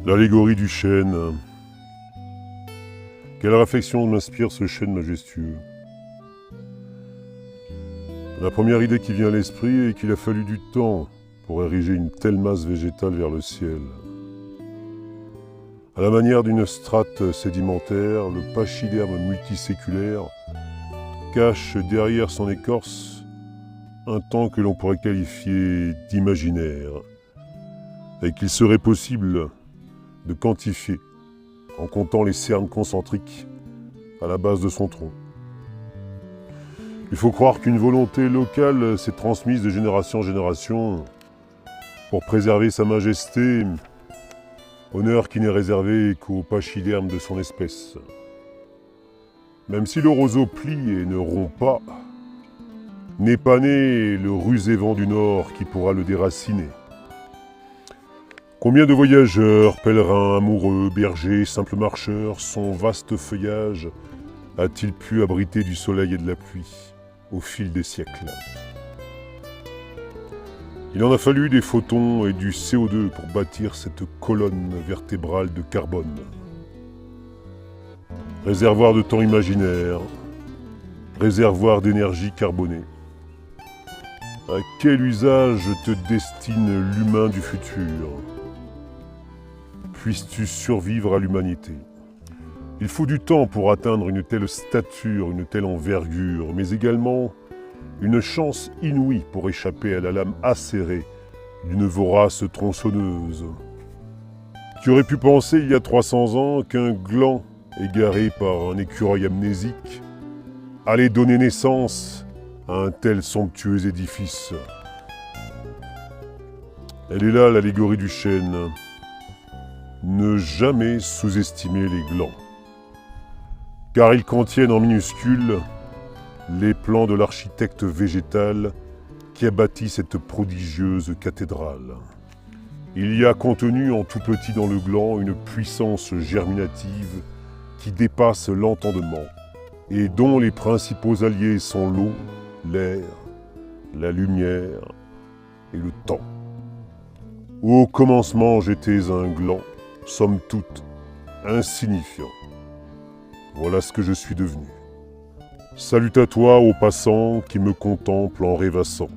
L'allégorie du chêne. Quelle réflexion m'inspire ce chêne majestueux? La première idée qui vient à l'esprit est qu'il a fallu du temps pour ériger une telle masse végétale vers le ciel. À la manière d'une strate sédimentaire, le pachyderme multiséculaire cache derrière son écorce un temps que l'on pourrait qualifier d'imaginaire et qu'il serait possible de quantifier en comptant les cernes concentriques à la base de son tronc. Il faut croire qu'une volonté locale s'est transmise de génération en génération pour préserver sa majesté, honneur qui n'est réservé qu'aux pachydermes de son espèce. Même si le roseau plie et ne rompt pas, n'est pas né le rusé vent du Nord qui pourra le déraciner. Combien de voyageurs, pèlerins, amoureux, bergers, simples marcheurs, son vaste feuillage a-t-il pu abriter du soleil et de la pluie au fil des siècles? Il en a fallu des photons et du CO2 pour bâtir cette colonne vertébrale de carbone. Réservoir de temps imaginaire, réservoir d'énergie carbonée. À quel usage te destine l'humain du futur? Puisses-tu survivre à l'humanité? Il faut du temps pour atteindre une telle stature, une telle envergure, mais également une chance inouïe pour échapper à la lame acérée d'une vorace tronçonneuse. Tu aurais pu penser il y a 300 ans qu'un gland égaré par un écureuil amnésique allait donner naissance à un tel somptueux édifice. Elle est là l'allégorie du chêne. Ne jamais sous-estimer les glands, car ils contiennent en minuscules les plans de l'architecte végétal qui a bâti cette prodigieuse cathédrale. Il y a contenu en tout petit dans le gland une puissance germinative qui dépasse l'entendement et dont les principaux alliés sont l'eau, l'air, la lumière et le temps. Au commencement, j'étais un gland, somme toute, insignifiant. Voilà ce que je suis devenu. Salut à toi, ô passant, qui me contemple en rêvassant.